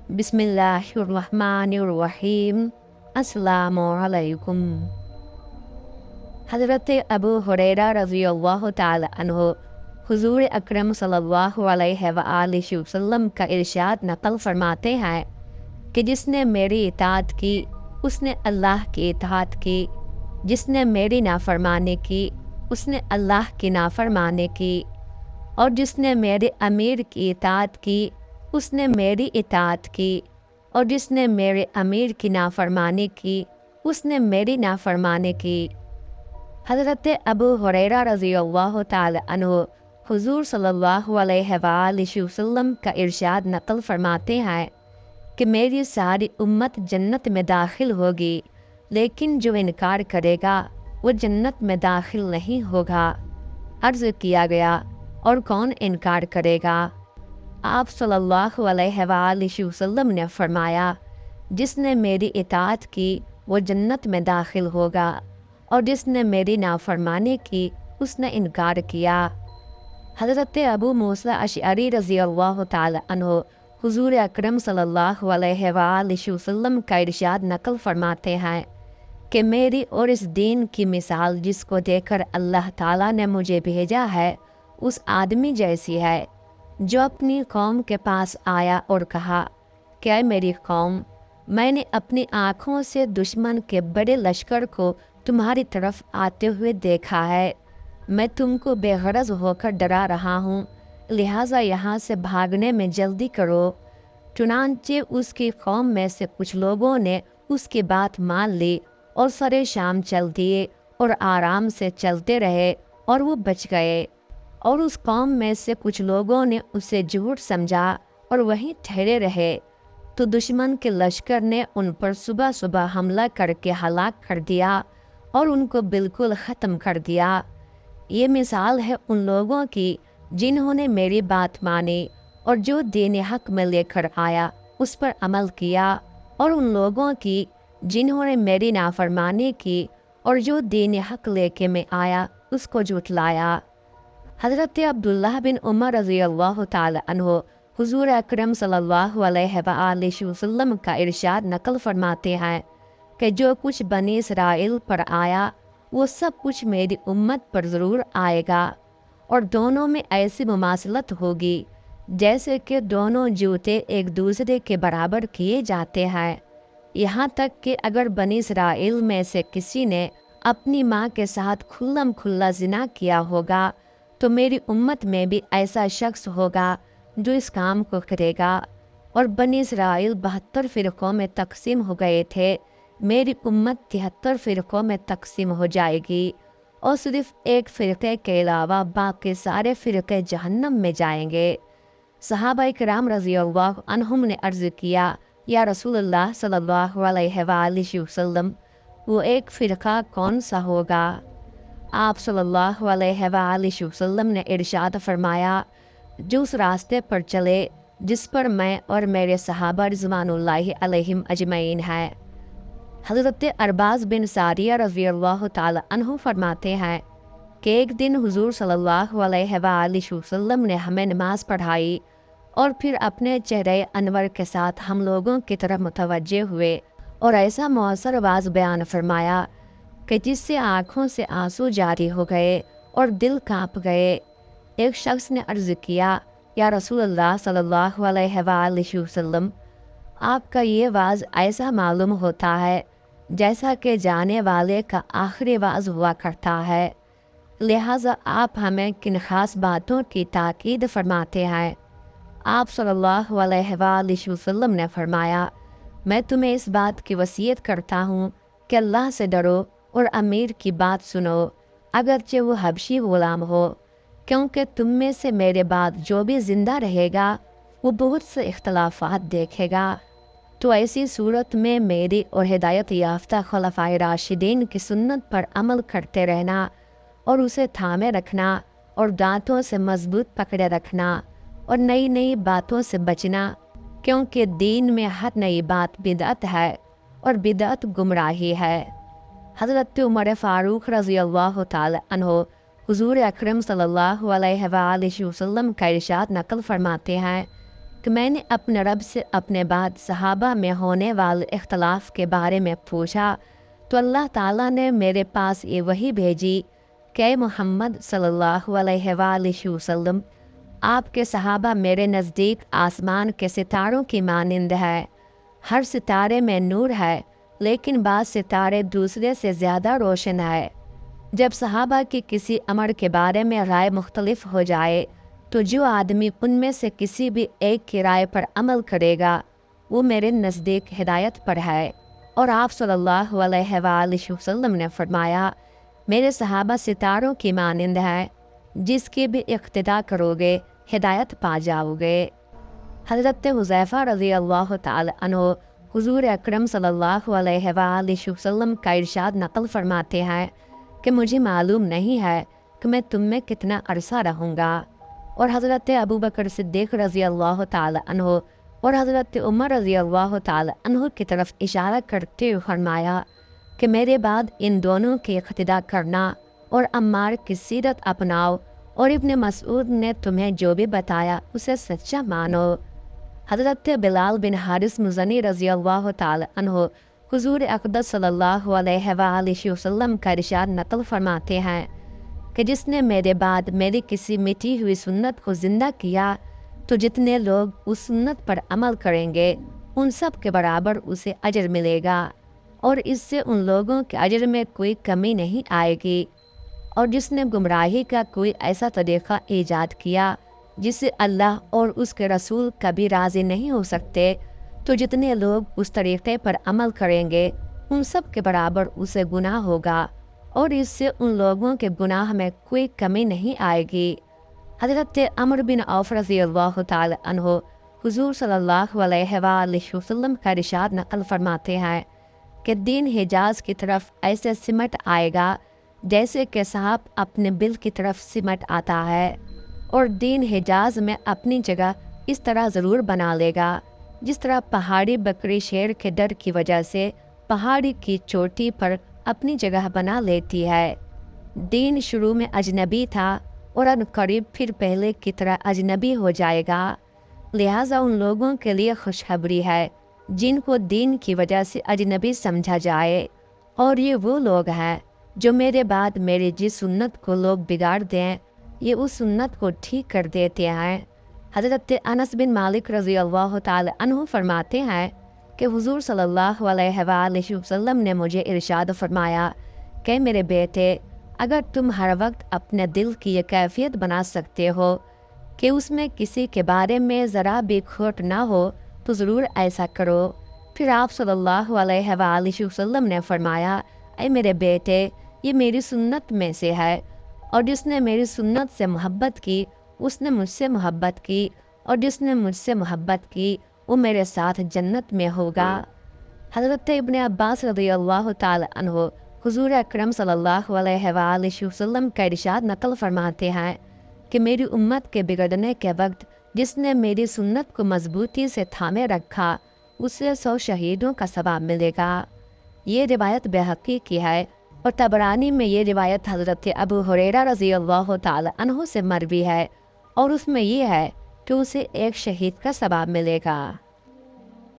बिस्मिल्लाहिर्रहमानिर्रहीम। अस्सलामुअलैकुम। हज़रत अबू हुरैरा रज़ियल्लाहु ताला अन्हु हुज़ूर अकरम सल्लल्लाहु अलैहि वआलिहि वसल्लम का इरशाद नक़ल फरमाते हैं कि जिसने मेरी इताअत की उसने अल्लाह की इताअत की, जिसने मेरी नाफरमानी की उसने अल्लाह की नाफरमानी की, और जिसने मेरे अमीर की इताअत की उसने मेरी इताअत की, और जिसने मेरे अमीर की नाफरमानी की उसने मेरी नाफरमानी की। हज़रत अबू हुरैरा रज़ियल्लाहु ताला अन्हु हुज़ूर सल्लल्लाहु अलैहि वसल्लम का इरशाद नक़ल फरमाते हैं कि मेरी सारी उम्मत जन्नत में दाखिल होगी, लेकिन जो इनकार करेगा वो जन्नत में दाखिल नहीं होगा। अर्ज़ किया गया, और कौन इनकार करेगा? आप सल्लल्लाहु अलैहि वसल्लम ने फरमाया, जिसने मेरी इताअत की वो जन्नत में दाखिल होगा, और जिसने मेरी नाफरमानी की उसने इनकार किया। हज़रत अबू मूसा अशअरी रज़ियल्लाहु ताला अन्हु हुज़ूर अकरम सल्लल्लाहु अलैहि वसल्लम का इरशाद नक़ल फरमाते हैं कि मेरी और इस दीन की मिसाल जिसको देकर अल्लाह ताला ने मुझे भेजा है उस आदमी जैसी है जो अपनी कौम के पास आया और कहा, क्या मेरी कौम, मैंने अपनी आँखों से दुश्मन के बड़े लश्कर को तुम्हारी तरफ आते हुए देखा है। मैं तुमको बेगरज होकर डरा रहा हूँ, लिहाजा यहाँ से भागने में जल्दी करो। चुनांचे उसकी कौम में से कुछ लोगों ने उसकी बात मान ली और सरे शाम चल दिए और आराम से चलते रहे और वो बच गए, और उस कौम में से कुछ लोगों ने उसे झूठ समझा और वहीं ठहरे रहे, तो दुश्मन के लश्कर ने उन पर सुबह सुबह हमला करके हलाक कर दिया और उनको बिल्कुल ख़त्म कर दिया। ये मिसाल है उन लोगों की जिन्होंने मेरी बात मानी और जो दीन हक में लेकर आया उस पर अमल किया, और उन लोगों की जिन्होंने मेरी नाफरमानी की और जो दीन हक लेके में आया उसको झुठलाया। हज़रत अब्दुल्लाह बिन उमर रज़ियल्लाहु ताला अन्हु हुज़ूर अकरम सल्लल्लाहु अलैहि वसल्लम का इरशाद नक़ल फरमाते हैं कि जो कुछ बनी इसराइल पर आया वो सब कुछ मेरी उम्मत पर ज़रूर आएगा, और दोनों में ऐसी मुमासलत होगी जैसे कि दोनों जूते एक दूसरे के बराबर किए जाते हैं। यहाँ तक कि अगर बनी इसराइल में से किसी ने अपनी माँ के साथ खुल्लम खुल्ला ज़िना किया होगा तो मेरी उम्मत में भी ऐसा शख्स होगा जो इस काम को करेगा। और बनी इसराइल 72 फ़िरक़ों में तकसीम हो गए थे, मेरी उम्मत 73 फ़िरक़ों में तकसीम हो जाएगी, और सिर्फ एक फ़िरक़े के अलावा बाकी सारे फ़िरक़े जहन्नम में जाएंगे। सहाबा किराम रज़ियल्लाहु अन्हुम ने अर्ज़ किया, या रसूलुल्लाह सल्लल्लाहु अलैहि वसल्लम, वो एक फ़िरक़ा कौन सा होगा? आप सल्लल्लाहु अलैहि वसल्लम ने इरशाद फरमाया, जो उस रास्ते पर चले जिस पर मैं और मेरे सहाबा रिज़वानुल्लाहि अलैहिम अजमईन हैं। हज़रत अरबाज़ बिन सारिया रज़ियल्लाहु ताला अन्हु फरमाते हैं कि एक दिन हुज़ूर सल्लल्लाहु अलैहि वसल्लम ने हमें नमाज पढ़ाई और फिर अपने चेहरे अनवर के साथ हम लोगों की तरफ मुतवज्जे हुए और ऐसा मौसर आवाज़ बयान फरमाया कि जिससे आँखों से आंसू जारी हो गए और दिल काँप गए। एक शख्स ने अर्ज़ किया, या रसूलुल्लाह सल्लल्लाहु अलैहि वसल्लम, आपका ये वाज ऐसा मालूम होता है जैसा कि जाने वाले का आखिरी वाज हुआ करता है, लिहाजा आप हमें किन ख़ास बातों की ताकीद फरमाते हैं? आप सल्लल्लाहु अलैहि वसल्लम ने फरमाया, मैं तुम्हें इस बात की वसीयत करता हूँ कि अल्लाह से डरो और अमीर की बात सुनो, अगरचे वो हबशी ग़ुलाम हो, क्योंकि तुम में से मेरे बाद जो भी ज़िंदा रहेगा वो बहुत से इख्तलाफात देखेगा। तो ऐसी सूरत में मेरी और हिदायत याफ्ता खुलफ़ाए राशिदीन की सुन्नत पर अमल करते रहना और उसे थामे रखना और दांतों से मजबूत पकड़े रखना और नई नई बातों से बचना, क्योंकि दीन में हर नई बात बिदअत है और बिदअत गुमराही है। हज़रत उमर फ़ारूक रज़ियल्लाहु ताला अन्हु हुज़ूर अकरम सल्लल्लाहु अलैहि वसल्लम का इरशाद नक़ल फरमाते हैं کہ میں نے اپنے رب سے اپنے بعد صحابہ میں ہونے والے اختلاف کے بارے میں پوچھا تو اللہ تعالیٰ نے میرے پاس یہ وحی بھیجی کہ اے محمد صلی اللہ علیہ وآلہ وسلم، آپ کے صحابہ میرے نزدیک آسمان کے ستاروں کی مانند ہے۔ ہر ستارے میں نور ہے، لیکن بعض ستارے دوسرے سے زیادہ روشن ہے۔ جب صحابہ کی کسی امر کے بارے میں رائے مختلف ہو جائے تو جو آدمی ان میں سے کسی بھی ایک کی رائے پر عمل کرے گا وہ میرے نزدیک ہدایت پر ہے۔ اور آپ صلی اللہ علیہ وآلہ وسلم نے فرمایا، میرے صحابہ ستاروں کی مانند ہے، جس کی بھی اقتداء کرو گے ہدایت پا جاؤ گے۔ حضرت حذیفہ رضی اللہ تعالی عنہ حضور اکرم صلی اللہ علیہ وآلہ وسلم کا ارشاد نقل فرماتے ہیں کہ مجھے معلوم نہیں ہے کہ میں تم میں کتنا عرصہ رہوں گا۔ اور حضرت ابوبکر صدیق رضی اللہ تعالی عنہ اور حضرت عمر رضی اللہ تعالی عنہ کی طرف اشارہ کرتے ہوئے فرمایا کہ میرے بعد ان دونوں کی اقتداء کرنا اور عمار کی سیرت اپناؤ، اور ابن مسعود نے تمہیں جو بھی بتایا اسے سچا مانو۔ حضرت بلال بن حارث مزنی رضی اللہ تعالی عنہ حضور اقدس صلی اللہ علیہ وآلہ وسلم کا ارشاد نقل فرماتے ہیں کہ جس نے میرے بعد میری کسی مٹی ہوئی سنت کو زندہ کیا تو جتنے لوگ اس سنت پر عمل کریں گے ان سب کے برابر اسے اجر ملے گا، اور اس سے ان لوگوں کے اجر میں کوئی کمی نہیں آئے گی۔ اور جس نے گمراہی کا کوئی ایسا طریقہ ایجاد کیا جس سے اللہ اور اس کے رسول کبھی راضی نہیں ہو سکتے تو جتنے لوگ اس طریقے پر عمل کریں گے ان سب کے برابر اسے گناہ ہوگا، اور اس سے ان لوگوں کے گناہ میں کوئی کمی نہیں آئے گی۔ حضرت عمرو بن عوف رضی اللہ تعالی عنہ حضور صلی اللہ علیہ وآلہ وسلم کا ارشاد نقل فرماتے ہیں کہ دین حجاز کی طرف ایسے سمٹ آئے گا جیسے کہ سانپ اپنے بل کی طرف سمٹ آتا ہے، اور دین حجاز میں اپنی جگہ اس طرح ضرور بنا لے گا جس طرح پہاڑی بکری شیر کے ڈر کی وجہ سے پہاڑی کی چوٹی پر اپنی جگہ بنا لیتی ہے۔ دین شروع میں اجنبی تھا اور اب قریب پھر پہلے کی طرح اجنبی ہو جائے گا، لہٰذا ان لوگوں کے لیے خوشخبری ہے جن کو دین کی وجہ سے اجنبی سمجھا جائے، اور یہ وہ لوگ ہیں جو میرے بعد میری جس سنت کو لوگ بگاڑ دیں یہ اس سنت کو ٹھیک کر دیتے ہیں۔ حضرت انس بن مالک رضی اللہ تعالی عنہ فرماتے ہیں کہ حضور صلی اللہ علیہ وآلہ وسلم نے مجھے ارشاد فرمایا کہ میرے بیٹے، اگر تم ہر وقت اپنے دل کی یہ کیفیت بنا سکتے ہو کہ اس میں کسی کے بارے میں ذرا بھی کھوٹ نہ ہو تو ضرور ایسا کرو۔ پھر آپ صلی اللہ علیہ وآلہ وسلم نے فرمایا، اے میرے بیٹے، یہ میری سنت میں سے ہے، اور جس نے میری سنت سے محبت کی اس نے مجھ سے محبت کی، اور جس نے مجھ سے محبت کی وہ میرے ساتھ جنت میں ہوگا۔ حضرت ابن عباس رضی اللہ تعالی عنہ حضور اکرم صلی اللہ علیہ وآلہ وسلم کا ارشاد نقل فرماتے ہیں کہ میری امت کے بگڑنے کے وقت جس نے میری سنت کو مضبوطی سے تھامے رکھا اسے 100 شہیدوں کا ثواب ملے گا۔ یہ روایت بہقی کی ہے، اور طبرانی میں یہ روایت حضرت ابو ہریرہ رضی اللہ تعالی عنہ سے مروی ہے، اور اس میں یہ ہے کہ اسے 1 شہید کا ثواب ملے گا۔